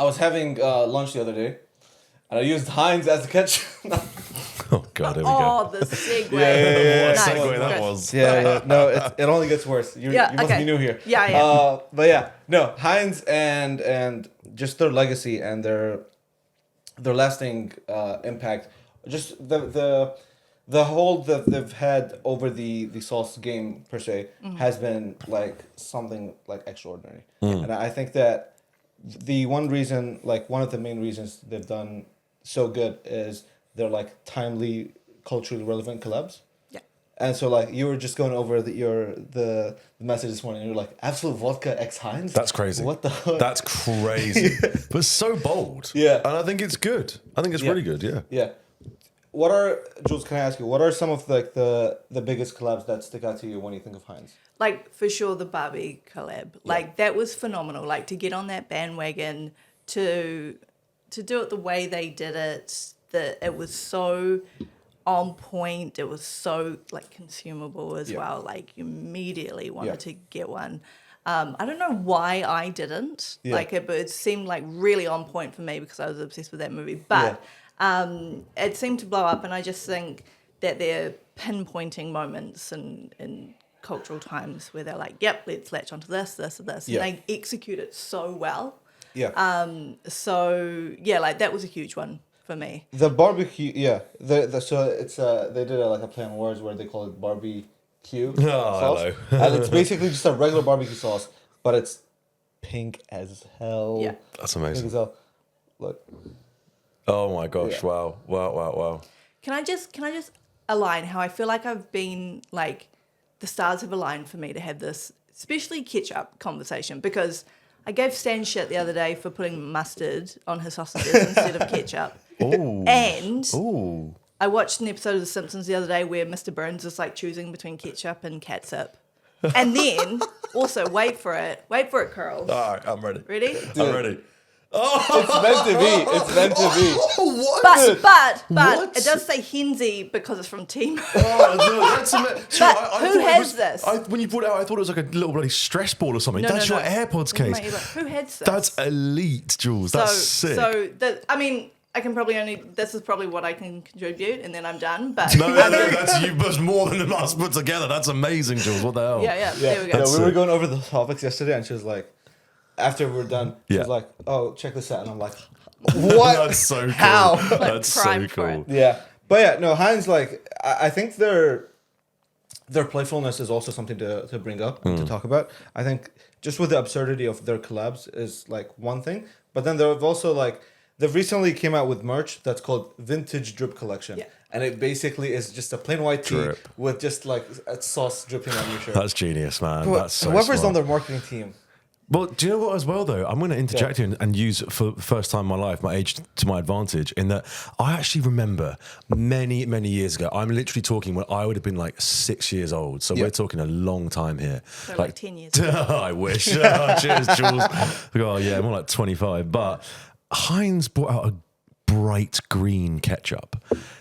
I was having lunch the other day, and I used Heinz as the ketchup. Oh God, here we Oh, go. the segue. What a Nice. segue that Good. was. Yeah. No, it only gets worse. You must be new here. Yeah. But yeah, no, Heinz and just their legacy and their lasting impact. Just the hold that they've had over the sauce game per se has been like something like extraordinary. And I think that the one of the main reasons they've done so good is they're like timely, culturally relevant collabs. Yeah. And so like you were just going over the message this morning and you're like, absolute vodka X Heinz? That's crazy. What the fuck? That's crazy. But so bold. Yeah. And I think it's good. I think it's really good, yeah. Yeah. Jules, can I ask you, what are some of like the biggest collabs that stick out to you when you think of Heinz? Like, for sure, the Barbie collab. Like, that was phenomenal. Like, to get on that bandwagon, to do it the way they did it, it was so on point. It was so, like, consumable as well. Like, you immediately wanted to get one. I don't know why I didn't. Like, it seemed, like, really on point for me because I was obsessed with that movie. But it seemed to blow up, and I just think that they're pinpointing moments in cultural times where they're like, yep, let's latch onto this, and they execute it so well. So like that was a huge one for me. The barbecue, so it's they did like a play on words where they call it Barbie-Q sauce. Hello. And it's basically just a regular barbecue sauce, but it's pink as hell. Yeah. That's Pink amazing. as hell. Look. Oh my gosh, Yeah. Wow. Can I just align how I feel like I've been like the stars have aligned for me to have this, especially ketchup conversation, because I gave Stan shit the other day for putting mustard on his sausages instead of ketchup. Ooh. And Ooh. I watched an episode of The Simpsons the other day where Mr. Burns is like choosing between ketchup and catsup. And then also wait for it, Curls. All right, I'm ready. Ready? I'm ready. It's meant to be. It's meant to be. What? But What? it does say Heinzy because it's from Team. Oh, no, that's Who has this? When you brought it out, I thought it was like a little bloody stress ball or something. That's your AirPods case. Who has this? That's elite, Jules. That's sick. I can probably this is probably what I can contribute, and then I'm done. But No, that's more than us put together. That's amazing, Jules. What the hell? yeah, there we go. No, we were going over the topics yesterday, and she was like, after we were done, she was like, "Oh, check this out," and I'm like, "What? That's so cool. How?" That's so primed for cool. it. Yeah, but yeah, no, Heinz, like I think their playfulness is also something to bring up and to talk about. I think just with the absurdity of their collabs is like one thing, but then they've also like they've recently came out with merch that's called Vintage Drip Collection, and it basically is just a plain white tee with just like a sauce dripping on your shirt. That's genius, man. But That's so whoever's smart. on their marketing team. Well, do you know what as well, though? I'm going to interject here and use, for the first time in my life, my age to my advantage, in that I actually remember many, many years ago, I'm literally talking when I would have been like 6 years old. So we're talking a long time here. So like 10 years ago. I wish. Cheers, Jules. Oh, yeah, more like 25. But Heinz brought out a bright green ketchup.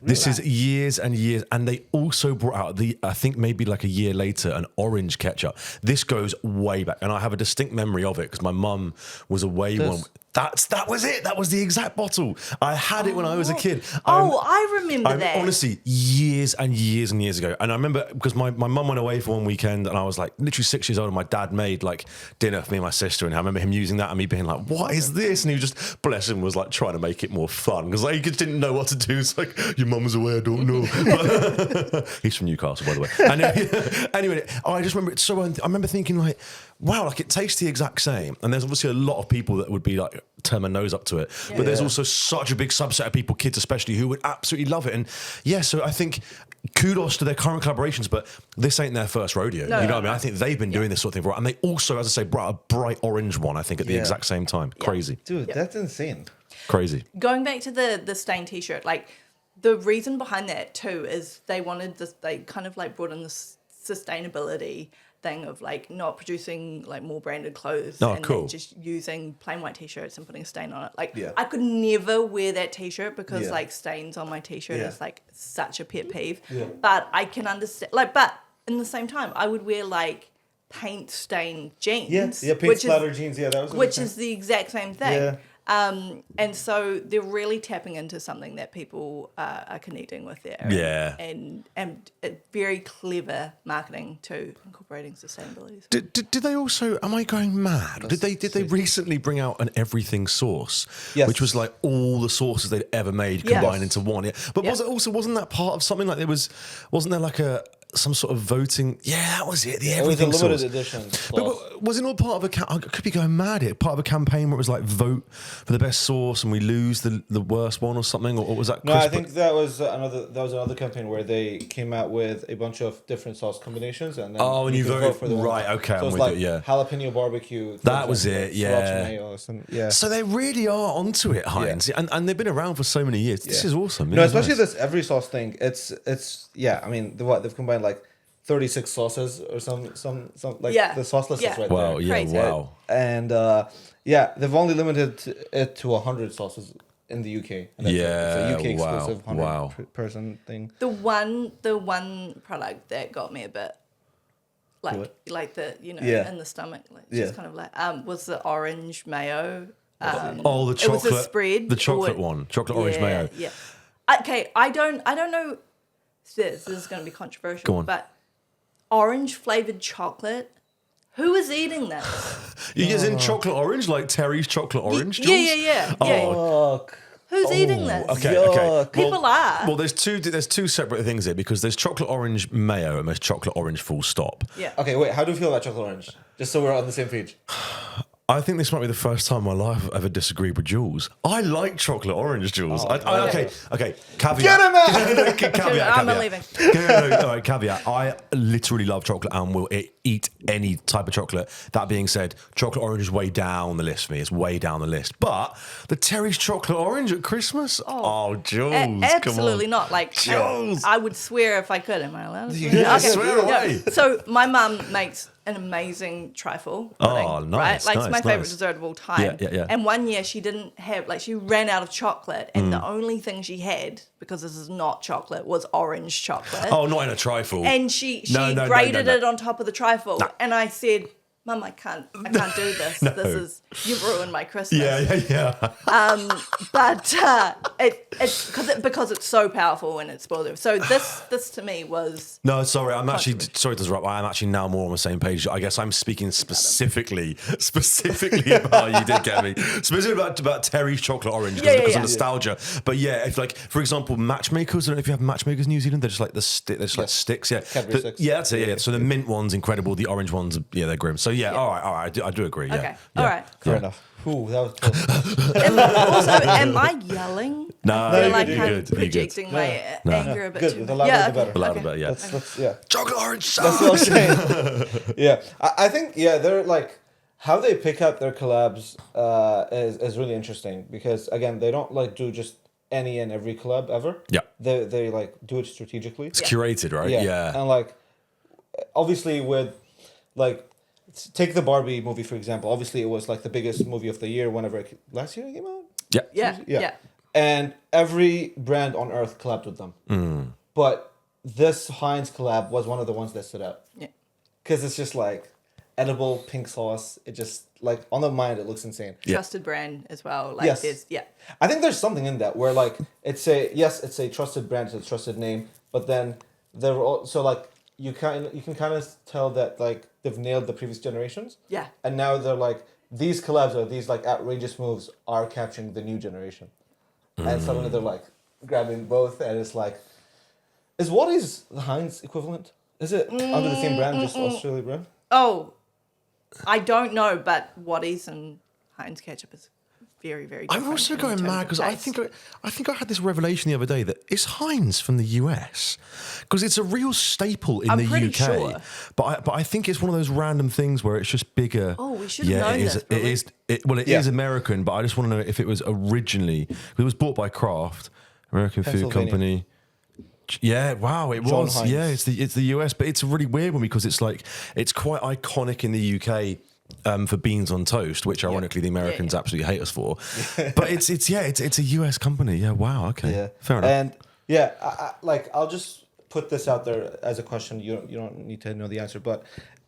This is years and years, and they also brought out I think maybe like a year later, an orange ketchup. This goes way back, and I have a distinct memory of it because my mum was away one. That was it. That was the exact bottle. I had it when I was a kid. I remember that. Honestly, years and years and years ago. And I remember because my mum went away for one weekend and I was like literally 6 years old and my dad made like dinner for me and my sister. And I remember him using that and me being like, what is this? And he was just, bless him, was like trying to make it more fun because like, he just didn't know what to do. It's like, your mum was away, I don't know. He's from Newcastle, by the way. And anyway, I just remember it so, I remember thinking like, wow, like it tastes the exact same. And there's obviously a lot of people that would be like, turn their nose up to it. But there's also such a big subset of people, kids especially, who would absolutely love it. And yeah, so I think kudos to their current collaborations, but this ain't their first rodeo. You know what I mean? I think they've been doing this sort of thing for a while. And they also, as I say, brought a bright orange one, I think, at the exact same time. Crazy. Dude, that's insane. Crazy. Going back to the stain t-shirt, like the reason behind that too is they wanted this, they kind of like brought in this sustainability thing of like not producing like more branded clothes and then just using plain white t-shirts and putting a stain on it. Like I could never wear that t-shirt because like stains on my t-shirt is like such a pet peeve. But I can understand like, but in the same time I would wear like paint stained jeans. Paint splatter jeans. Yeah, that was which is the exact same thing. And so they're really tapping into something that people are connecting with there. Yeah. And very clever marketing too, incorporating sustainability. Did they also? Am I going mad? Did they recently bring out an everything sauce, Yes. which was like all the sauces they'd ever made Yeah. combined Yes. into one? Yeah. But wasn't that part of something like wasn't there like some sort of voting? Yeah, that was it. The It was a everything limited sauce. edition. But was it all part of I could be going mad here. Part of a campaign where it was like vote for the best sauce and we lose the worst one or something, or was that? No, I crisp? think that was another campaign where they came out with a bunch of different sauce combinations, and then Oh, and you could voted- vote for the one. right, okay, So I'm it's with like it, yeah. jalapeno barbecue. That was it, sriracha yeah. mayo, yeah. So they really are onto it, Heinz, and they've been around for so many years. This Yeah. is awesome. No, Yeah, especially nice. this every sauce thing. It's yeah. I mean, they've combined like 36 sauces or some like Yeah. the sauce list Yeah. is right Wow, there. yeah, Crazy. wow. And yeah, they've only limited it to 100 sauces in the UK. And that's it. Yeah, it's a UK wow, exclusive 100 wow. person thing. The one product that got me a bit What? like the Yeah. in the stomach, like Yeah. just kind of like was the orange mayo. Oh, the It chocolate, was a spread. the chocolate or- one, chocolate orange yeah, mayo. Yeah. Okay, I don't know. This is going to be controversial. Go on. But orange flavored chocolate. Who is eating that? You use in chocolate orange, like Terry's chocolate orange. Yeah, Jules? yeah. Oh, Fuck. Who's eating this? Okay, Yuck. okay. People are. Well, there's two separate things here because there's chocolate orange mayo and there's chocolate orange full stop. Yeah. Okay, wait. How do you feel about chocolate orange? Just so we're on the same page. I think this might be the first time in my life I've ever disagreed with Jules. I like chocolate orange, Jules. Okay. Caveat. Get him out! caveat. I'm leaving. No, all right, caveat. I literally love chocolate and will eat any type of chocolate. That being said, chocolate orange is way down the list for me. It's way down the list. But the Terry's chocolate orange at Christmas? Oh, Jules. Absolutely come on. not. Like Jules. I would swear if I could. Am I allowed to swear? Yeah, swear away. So my mum makes an amazing trifle. Oh, pudding, nice, Right? Like it's nice, my favorite nice. dessert of all time. Yeah. And one year she didn't have, like she ran out of chocolate and the only thing she had, because this is not chocolate, was orange chocolate. Oh, not in a trifle. And she No, grated no. it on top of the trifle. And I said, Mum, I can't do this. No. This is, you've ruined my Christmas. Yeah. But it's because it's so powerful and it's spoiled it. So this to me was No, sorry. I'm actually sorry to interrupt. I'm actually now more on the same page. I guess I'm speaking specifically about you did get me specifically about Terry's chocolate orange because of nostalgia. But yeah, if like for example, matchmakers. I don't know if you have matchmakers in New Zealand. They're just like they're just like sticks. Yeah, Cadbury sticks. Yeah, that's it. Yeah. So the mint one's incredible. The orange ones, they're grim. So yeah, all right. I do agree. Yeah. okay. Yeah. All right. Fair enough. Ooh, that was close. And also, am I yelling? No, I feel you're like good, I'm you're good. projecting my anger a bit Good, too the much. louder the okay. better. The louder Okay. better, yeah. Let's yeah. Chocolate orange That's what I'm sauce. saying. Yeah, I think they're like how they pick up their collabs is really interesting because again they don't like do just any and every collab ever. Yeah. They like do it strategically. It's curated, right? Yeah. And like obviously with like take the Barbie movie for example. Obviously it was like the biggest movie of the year whenever last year it came out. Yeah. And every brand on earth collabed with them. But this Heinz collab was one of the ones that stood out. Yeah. Because it's just like edible pink sauce. It just like on the mind it looks insane. Trusted brand as well. Like Yes. there's I think there's something in that where like it's a trusted brand, it's a trusted name, but then they're also like you can kind of tell that like they've nailed the previous generations. Yeah. And now they're like these collabs or these like outrageous moves are capturing the new generation. And suddenly they're like grabbing both and it's like is Waddy's the Heinz equivalent? Is it under the same brand, just Australia brand? Oh, I don't know, but Waddy's and Heinz ketchup is very, very different. I'm also in going terms mad of because I taste. think I had this revelation the other day that it's Heinz from the US because it's a real staple in I'm the pretty UK. sure. But I think it's one of those random things where it's just bigger. Oh, we should have known it is. this, It probably. is. It is American, but I just want to know if it was originally. It was bought by Kraft, American food Pennsylvania. company. Yeah, wow, it John was. Heinz. Yeah, it's the US, but it's a really weird one because it's like it's quite iconic in the UK. For beans on toast, which ironically the Americans absolutely hate us for, but it's a US company. Yeah, wow, okay, Yeah. fair enough. And yeah, I'll just put this out there as a question. You don't need to know the answer, but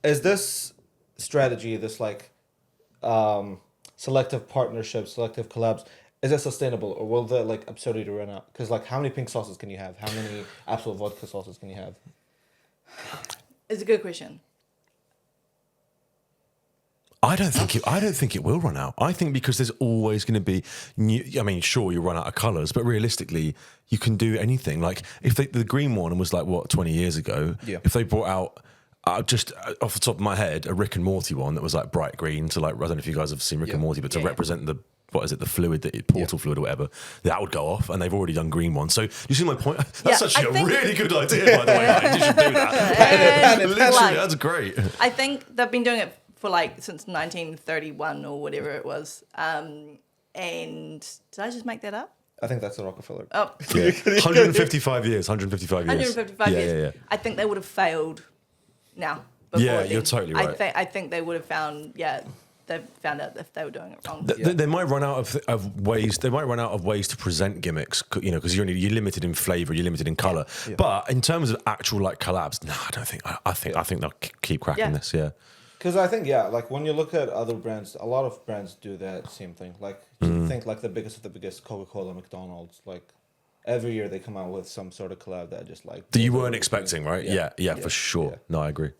is this strategy, this like selective partnerships, selective collabs, is it sustainable, or will the like absurdity run out? Because like, how many pink sauces can you have? How many absolute vodka sauces can you have? It's a good question. I don't think it will run out. I think because there's always going to be new. I mean, sure, you run out of colors, but realistically, you can do anything. Like if the green one was like what 20 years ago. Yeah. If they brought out just off the top of my head a Rick and Morty one that was like bright green to like, I don't know if you guys have seen Rick and Morty, but to represent the what is it, the fluid, the portal fluid or whatever, that would go off, and they've already done green ones. So you see my point? That's actually a really good idea, by the way. You should do that. Literally, that's great. I think they've been doing it for like since 1931 or whatever it was. And did I just make that up? I think that's the Rockefeller. Oh, Yeah. 155 years. 155 years. 155 years. Yeah. I think they would have failed now. Yeah, you're totally right. I think they would have found, they found out if they were doing it wrong. They might run out of ways. They might run out of ways to present gimmicks. You know, because you're limited in flavor, you're limited in color. Yeah. But in terms of actual like collabs, no, I don't think. I think they'll keep cracking this. Yeah. Because I think like when you look at other brands, a lot of brands do that same thing. Like think like the biggest of the biggest, Coca-Cola, McDonald's. Like every year they come out with some sort of collab that just like that you weren't expecting, right? Yeah, for sure. Yeah. No, I agree.